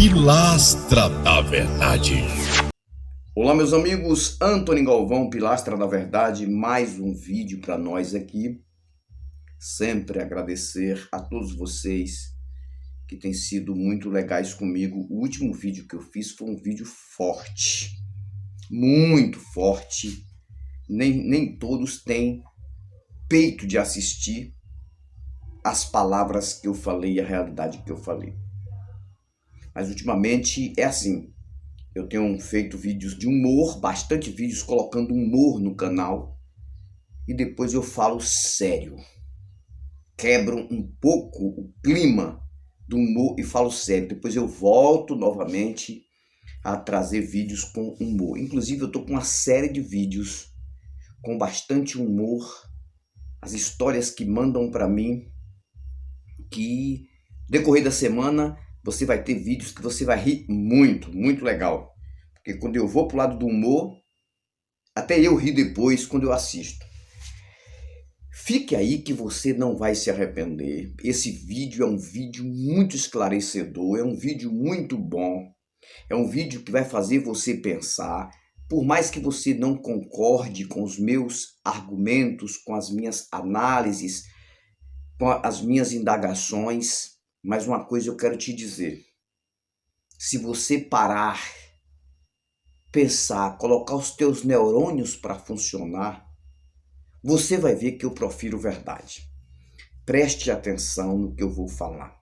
Pilastra da Verdade. Olá, meus amigos, Antônio Galvão, Pilastra da Verdade, mais um vídeo para nós aqui. Sempre agradecer a todos vocês que têm sido muito legais comigo. O último vídeo que eu fiz foi um vídeo forte, muito forte. Nem todos têm peito de assistir as palavras que eu falei e a realidade que eu falei. Mas ultimamente é assim. Eu tenho feito vídeos de humor, bastante vídeos colocando humor no canal. E depois eu falo sério. Quebro um pouco o clima do humor e falo sério. Depois eu volto novamente a trazer vídeos com humor. Inclusive eu estou com uma série de vídeos com bastante humor. As histórias que mandam para mim, que no decorrer da semana você vai ter vídeos que você vai rir muito, muito legal. Porque quando eu vou pro lado do humor, até eu rio depois quando eu assisto. Fique aí que você não vai se arrepender. Esse vídeo é um vídeo muito esclarecedor, é um vídeo muito bom. É um vídeo que vai fazer você pensar. Por mais que você não concorde com os meus argumentos, com as minhas análises, com as minhas indagações, mas uma coisa eu quero te dizer. Se você parar, pensar, colocar os teus neurônios para funcionar, você vai ver que eu profiro verdade. Preste atenção no que eu vou falar.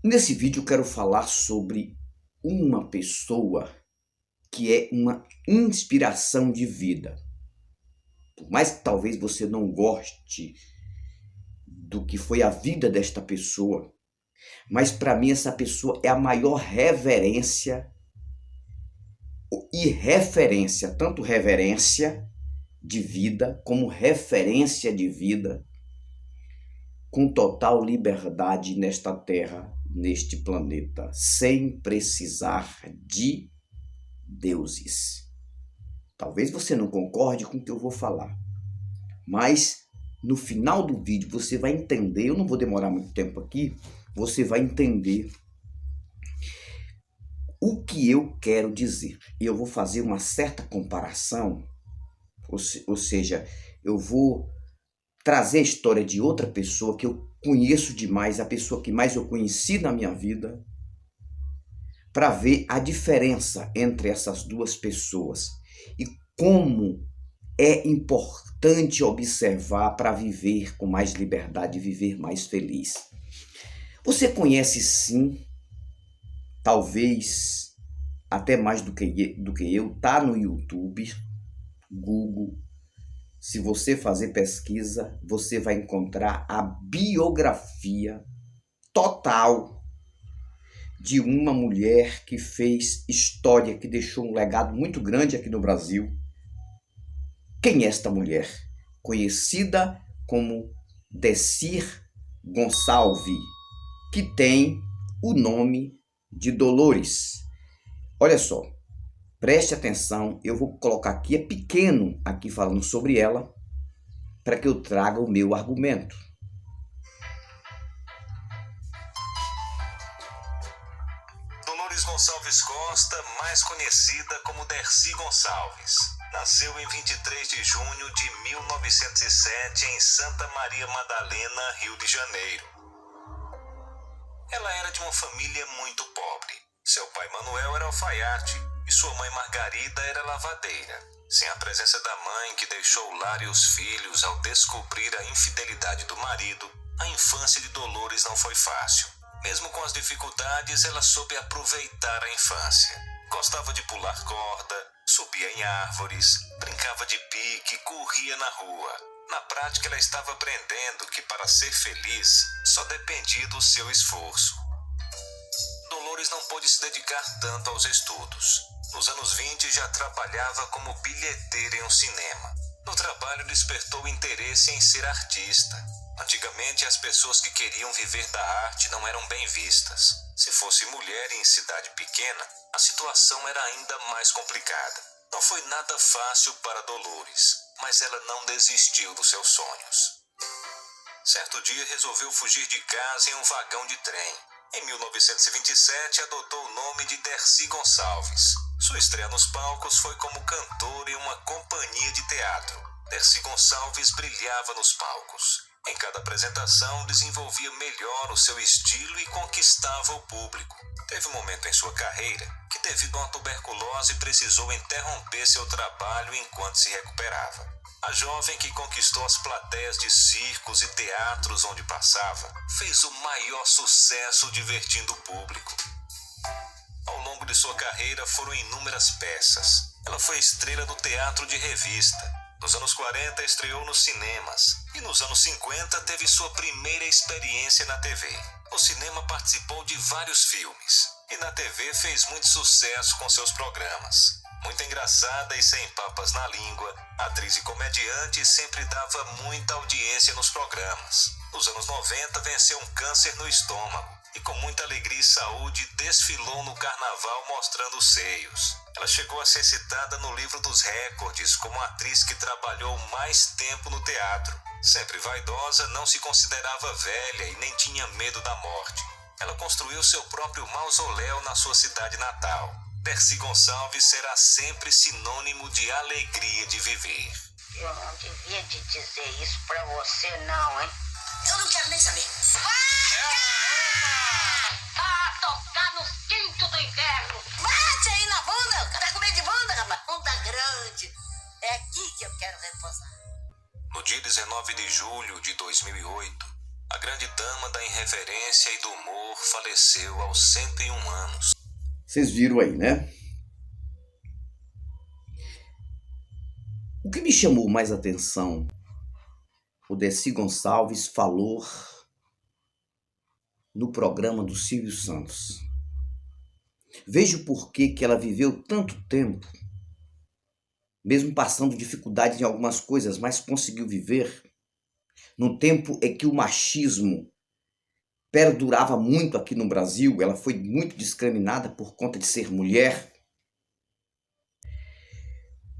Nesse vídeo eu quero falar sobre uma pessoa que é uma inspiração de vida. Por mais que talvez você não goste do que foi a vida desta pessoa, mas para mim essa pessoa é a maior reverência e referência, tanto reverência de vida como referência de vida, com total liberdade nesta terra, neste planeta, sem precisar de deuses. Talvez você não concorde com o que eu vou falar, mas no final do vídeo você vai entender, eu não vou demorar muito tempo aqui, você vai entender o que eu quero dizer. E eu vou fazer uma certa comparação, ou seja, eu vou trazer a história de outra pessoa que eu conheço demais, a pessoa que mais eu conheci na minha vida, para ver a diferença entre essas duas pessoas e como é importante observar para viver com mais liberdade e viver mais feliz. Você conhece sim, talvez até mais do que eu, tá no YouTube, Google. Se você fazer pesquisa, você vai encontrar a biografia total de uma mulher que fez história, que deixou um legado muito grande aqui no Brasil. Quem é esta mulher? Conhecida como Decir Gonçalves, que tem o nome de Dolores. Olha só. Preste atenção, eu vou colocar aqui, é pequeno aqui falando sobre ela, para que eu traga o meu argumento. Dolores Gonçalves Costa, mais conhecida como Dercy Gonçalves, nasceu em 23 de junho de 1907 em Santa Maria Madalena, Rio de Janeiro. Ela era de uma família muito pobre. Seu pai Manuel era alfaiate e sua mãe Margarida era lavadeira. Sem a presença da mãe, que deixou o lar e os filhos ao descobrir a infidelidade do marido, a infância de Dolores não foi fácil. Mesmo com as dificuldades, ela soube aproveitar a infância. Gostava de pular corda, subia em árvores, brincava de pique, corria na rua. Na prática, ela estava aprendendo que para ser feliz só dependia do seu esforço. Dolores não pôde se dedicar tanto aos estudos. Nos anos 20 já trabalhava como bilheteira em um cinema. No trabalho despertou o interesse em ser artista. Antigamente as pessoas que queriam viver da arte não eram bem vistas. Se fosse mulher em cidade pequena, a situação era ainda mais complicada. Não foi nada fácil para Dolores, mas ela não desistiu dos seus sonhos. Certo dia resolveu fugir de casa em um vagão de trem. Em 1927, adotou o nome de Dercy Gonçalves. Sua estreia nos palcos foi como cantor em uma companhia de teatro. Dercy Gonçalves brilhava nos palcos. Em cada apresentação, desenvolvia melhor o seu estilo e conquistava o público. Teve um momento em sua carreira que, devido a uma tuberculose, precisou interromper seu trabalho enquanto se recuperava. A jovem que conquistou as plateias de circos e teatros onde passava, fez o maior sucesso divertindo o público. Ao longo de sua carreira foram inúmeras peças. Ela foi estrela do teatro de revista. Nos anos 40 estreou nos cinemas e nos anos 50 teve sua primeira experiência na TV. No cinema participou de vários filmes e na TV fez muito sucesso com seus programas. Muito engraçada e sem papas na língua, atriz e comediante, sempre dava muita audiência nos programas. Nos anos 90 venceu um câncer no estômago e com muita alegria e saúde desfilou no carnaval mostrando os seios. Ela chegou a ser citada no livro dos recordes como a atriz que trabalhou mais tempo no teatro. Sempre vaidosa, não se considerava velha e nem tinha medo da morte. Ela construiu seu próprio mausoléu na sua cidade natal. Dercy Gonçalves será sempre sinônimo de alegria de viver. Eu não devia te dizer isso pra você não, hein? Eu não quero nem saber. Tocar no quinto do inverno. Bate aí na bunda. Tá com medo de bunda, rapaz? Bunda grande. É aqui que eu quero repousar. No dia 19 de julho de 2008, a grande dama da irreverência e do humor faleceu aos 101 anos. Vocês viram aí, né? O que me chamou mais atenção, o Dercy Gonçalves falou no programa do Silvio Santos. Vejo por que ela viveu tanto tempo, mesmo passando dificuldades em algumas coisas, mas conseguiu viver num tempo em que o machismo perdurava muito aqui no Brasil. Ela foi muito discriminada por conta de ser mulher.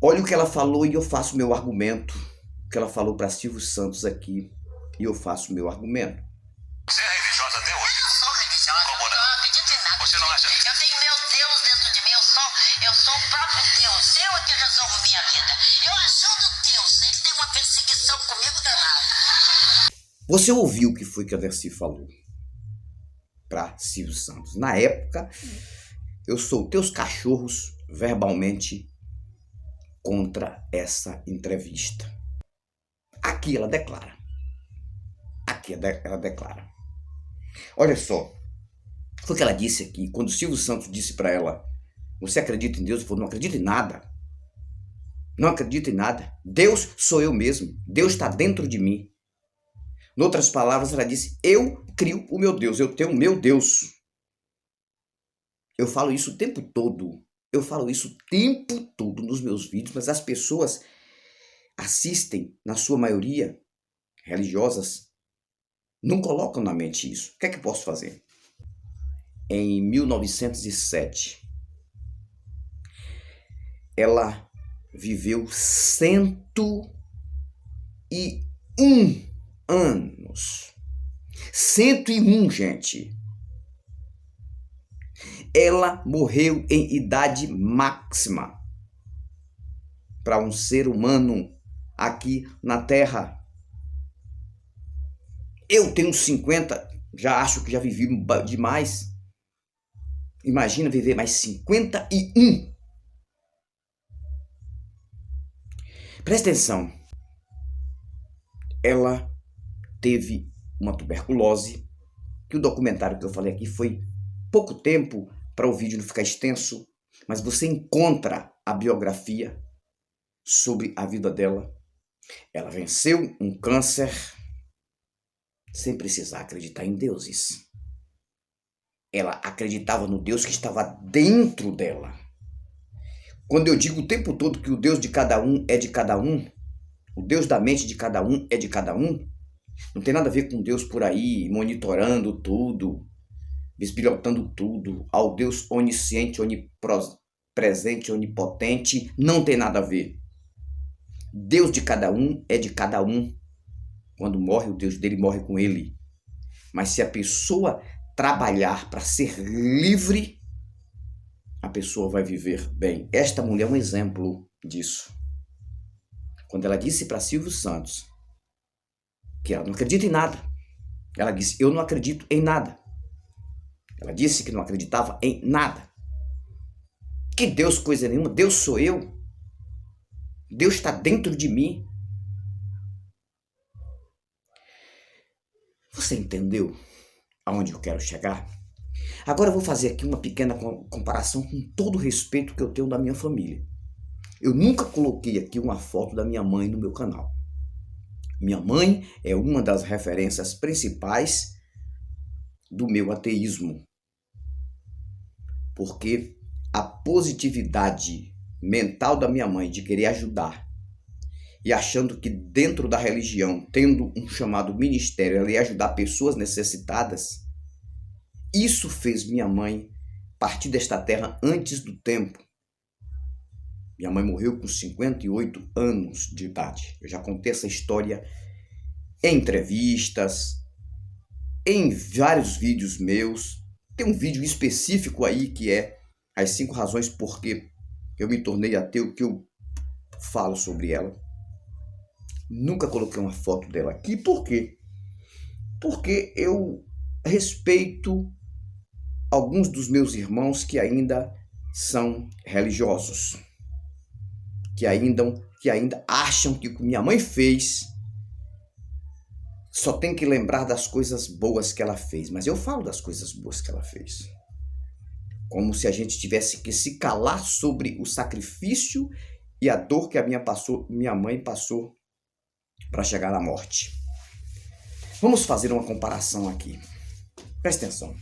Olha o que ela falou e eu faço meu argumento. O que ela falou para Silvio Santos aqui e eu faço meu argumento. Você é religiosa até hoje? Eu não sou religiosa. Como Eu não? não acredito em nada. Você não acha? Eu tenho meu Deus dentro de mim. Eu sou o próprio Deus. Eu é que resolvo minha vida. Eu ajudo Deus. Ele tem uma perseguição comigo danada. Você ouviu o que foi que a Dercy falou para Silvio Santos? Na época, eu soltei os cachorros verbalmente contra essa entrevista. Aqui ela declara. Ela declara. Olha só. Foi o que ela disse aqui. Quando o Silvio Santos disse para ela: você acredita em Deus? Ela falou: não acredito em nada. Não acredito em nada. Deus sou eu mesmo. Deus está dentro de mim. Em outras palavras, ela disse: eu crio o meu Deus. Eu tenho o meu Deus. Eu falo isso o tempo todo. Eu falo isso o tempo todo nos meus vídeos, mas as pessoas assistem, na sua maioria, religiosas, não colocam na mente isso. O que é que eu posso fazer? Em 1907, ela viveu 101 anos. 101, gente. Ela morreu em idade máxima para um ser humano aqui na Terra. Eu tenho 50, já acho que já vivi demais. Imagina viver mais 51. Presta atenção. Ela teve uma tuberculose, que o documentário que eu falei aqui foi pouco tempo para o vídeo não ficar extenso, mas você encontra a biografia sobre a vida dela. Ela venceu um câncer sem precisar acreditar em deuses. Ela acreditava no Deus que estava dentro dela. Quando eu digo o tempo todo que o Deus de cada um é de cada um, o Deus da mente de cada um é de cada um, não tem nada a ver com Deus por aí monitorando tudo, bisbilhotando tudo, ao Deus onisciente, onipresente, onipotente, não tem nada a ver. Deus de cada um é de cada um. Quando morre, o Deus dele morre com ele. Mas se a pessoa trabalhar, para ser livre, a pessoa vai viver bem. Esta mulher é um exemplo disso. Quando ela disse para Silvio Santos que ela não acredita em nada, ela disse: eu não acredito em nada. Ela disse que não acreditava em nada. Que Deus coisa nenhuma, Deus sou eu. Deus está dentro de mim. Você entendeu aonde eu quero chegar? Agora eu vou fazer aqui uma pequena comparação com todo o respeito que eu tenho da minha família. Eu nunca coloquei aqui uma foto da minha mãe no meu canal. Minha mãe é uma das referências principais do meu ateísmo. Porque a positividade mental da minha mãe de querer ajudar e achando que dentro da religião, tendo um chamado ministério, ela ia ajudar pessoas necessitadas, isso fez minha mãe partir desta terra antes do tempo. Minha mãe morreu com 58 anos de idade. Eu já contei essa história em entrevistas, em vários vídeos meus. Tem um vídeo específico aí que é as 5 razões por que eu me tornei ateu, que eu falo sobre ela. Nunca coloquei uma foto dela aqui. Por quê? Porque eu respeito alguns dos meus irmãos que ainda são religiosos, que ainda acham que o que minha mãe fez só tem que lembrar das coisas boas que ela fez. Mas eu falo das coisas boas que ela fez. Como se a gente tivesse que se calar sobre o sacrifício e a dor que a minha mãe passou para chegar à morte. Vamos fazer uma comparação aqui. Presta atenção.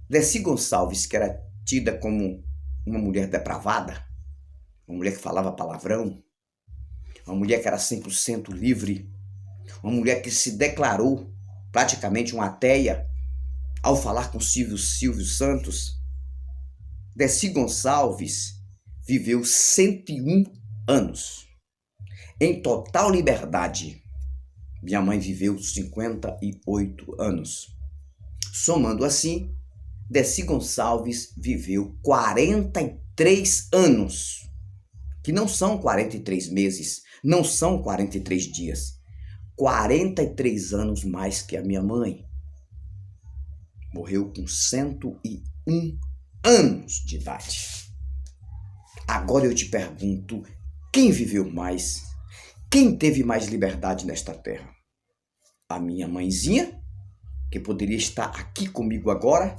Dessi Gonçalves, que era tida como uma mulher depravada, uma mulher que falava palavrão, uma mulher que era 100% livre, uma mulher que se declarou praticamente uma ateia ao falar com Silvio Santos. Dessi Gonçalves viveu 101 anos. Em total liberdade, minha mãe viveu 58 anos. Somando assim, Dessi Gonçalves viveu 43 anos. Que não são 43 meses, não são 43 dias. 43 anos mais que a minha mãe. Morreu com 101 anos de idade. Agora eu te pergunto, quem viveu mais? Quem teve mais liberdade nesta terra? A minha mãezinha, que poderia estar aqui comigo agora,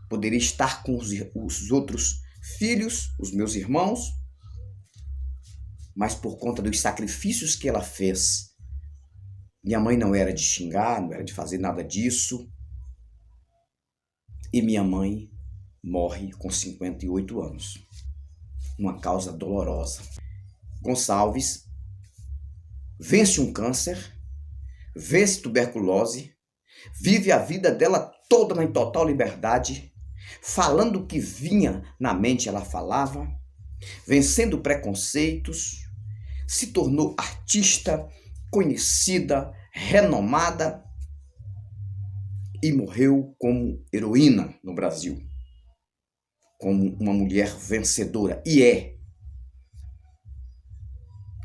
poderia estar com os outros filhos, os meus irmãos, mas por conta dos sacrifícios que ela fez, minha mãe não era de xingar, não era de fazer nada disso, e minha mãe morre com 58 anos, uma causa dolorosa. Gonçalves vence um câncer, vence tuberculose, vive a vida dela toda em total liberdade, falando o que vinha na mente ela falava, vencendo preconceitos, se tornou artista, conhecida, renomada e morreu como heroína no Brasil, como uma mulher vencedora, e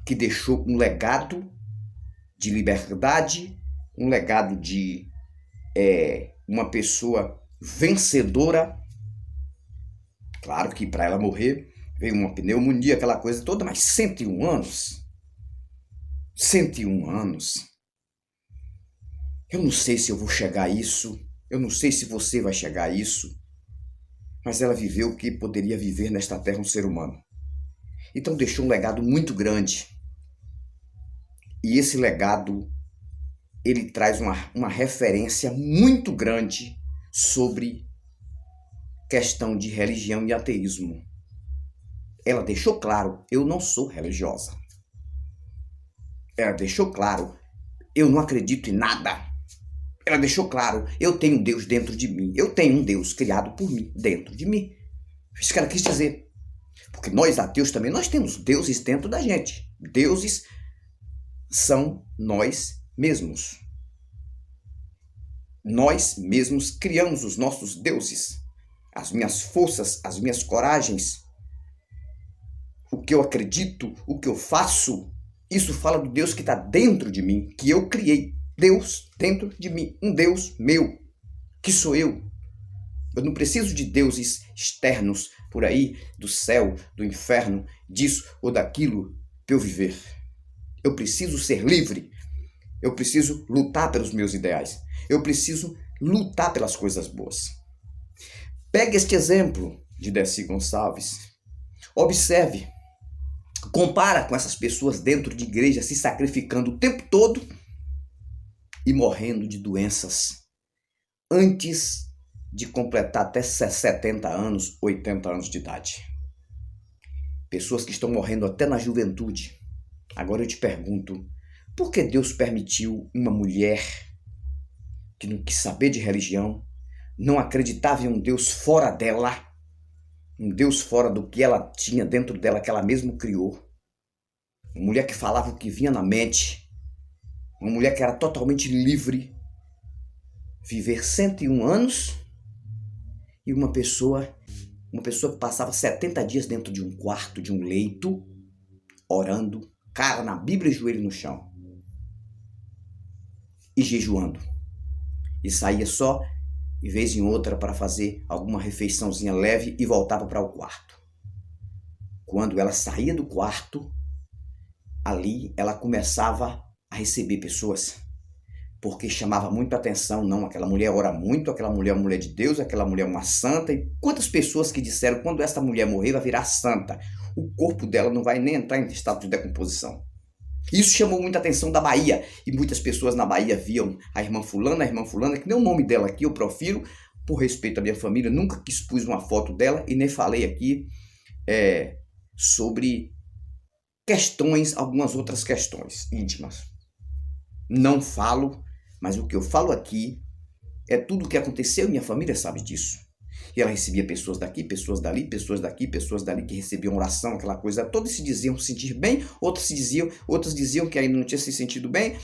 que deixou um legado de liberdade, um legado de uma pessoa vencedora. Claro que para ela morrer veio uma pneumonia, aquela coisa toda, mas 101 anos. 101 anos. Eu não sei se eu vou chegar a isso, eu não sei se você vai chegar a isso, mas ela viveu o que poderia viver nesta terra um ser humano. Então deixou um legado muito grande. E esse legado, ele traz uma referência muito grande sobre questão de religião e ateísmo. Ela deixou claro, eu não sou religiosa. Ela deixou claro, eu não acredito em nada. Ela deixou claro, eu tenho um Deus dentro de mim. Eu tenho um Deus criado por mim, dentro de mim. Isso que ela quis dizer. Porque nós ateus também, nós temos deuses dentro da gente. Deuses são nós mesmos. Nós mesmos criamos os nossos deuses, as minhas forças, as minhas coragens, o que eu acredito, o que eu faço. Isso fala do Deus que está dentro de mim, que eu criei. Deus dentro de mim, um Deus meu, que sou eu. Eu não preciso de deuses externos por aí, do céu, do inferno, disso ou daquilo, para eu viver. Eu preciso ser livre. Eu preciso lutar pelos meus ideais. Eu preciso lutar pelas coisas boas. Pegue este exemplo de Dessi Gonçalves. Observe. Compara com essas pessoas dentro de igreja se sacrificando o tempo todo e morrendo de doenças antes de completar até 70 anos, 80 anos de idade. Pessoas que estão morrendo até na juventude. Agora eu te pergunto, por que Deus permitiu uma mulher que não quis saber de religião, não acreditava em um Deus fora dela, um Deus fora do que ela tinha dentro dela, que ela mesma criou, uma mulher que falava o que vinha na mente, uma mulher que era totalmente livre, viver 101 anos, e uma pessoa que passava 70 dias dentro de um quarto, de um leito, orando, cara na Bíblia e joelho no chão, e jejuando, e saía só de vez em outra para fazer alguma refeiçãozinha leve e voltava para o quarto. Quando ela saía do quarto, ali ela começava a receber pessoas, porque chamava muito a atenção. Não, aquela mulher ora muito, aquela mulher é uma mulher de Deus, aquela mulher é uma santa. E quantas pessoas que disseram, quando essa mulher morrer vai virar santa, o corpo dela não vai nem entrar em estado de decomposição. Isso chamou muita atenção da Bahia, e muitas pessoas na Bahia viam a irmã fulana, que nem o nome dela aqui eu profiro, por respeito à minha família, nunca que expus uma foto dela e nem falei aqui sobre questões, algumas outras questões íntimas. Não falo, mas o que eu falo aqui é tudo o que aconteceu e minha família sabe disso. E ela recebia pessoas daqui, pessoas dali, pessoas daqui, pessoas dali que recebiam oração, aquela coisa toda, e se diziam sentir bem, outras diziam que ainda não tinha se sentido bem.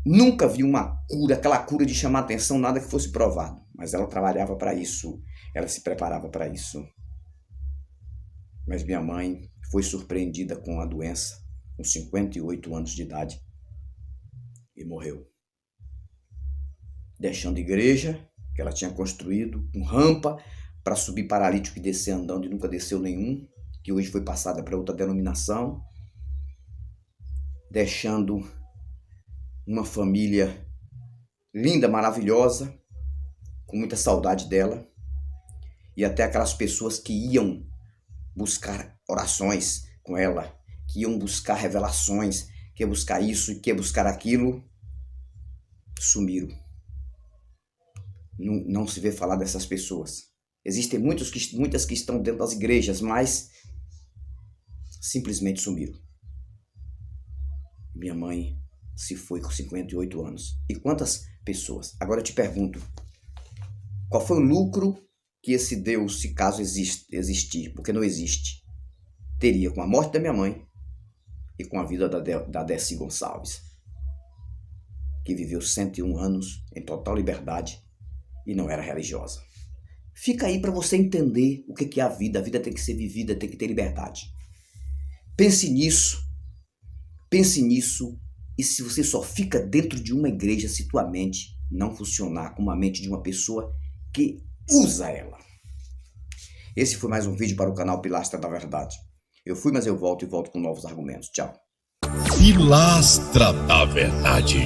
Nunca vi uma cura, aquela cura de chamar atenção, nada que fosse provado. Mas ela trabalhava para isso, ela se preparava para isso. Mas minha mãe foi surpreendida com a doença, com 58 anos de idade, e morreu. Deixando a igreja que ela tinha construído, com rampa para subir paralítico e descer andando, e nunca desceu nenhum, que hoje foi passada para outra denominação, deixando uma família linda, maravilhosa, com muita saudade dela, e até aquelas pessoas que iam buscar orações com ela, que iam buscar revelações, que ia buscar isso e que ia buscar aquilo, sumiram. Não se vê falar dessas pessoas. Existem muitas que estão dentro das igrejas, mas simplesmente sumiram. Minha mãe se foi com 58 anos. E quantas pessoas? Agora eu te pergunto, qual foi o lucro que esse Deus, se caso existir, porque não existe, teria com a morte da minha mãe e com a vida da Dessi Gonçalves, que viveu 101 anos em total liberdade e não era religiosa. Fica aí para você entender o que é a vida. A vida tem que ser vivida, tem que ter liberdade. Pense nisso, e se você só fica dentro de uma igreja, se tua mente não funcionar como a mente de uma pessoa que usa ela. Esse foi mais um vídeo para o canal Pilastra da Verdade. Eu fui, mas eu volto, e volto com novos argumentos. Tchau. Pilastra da Verdade.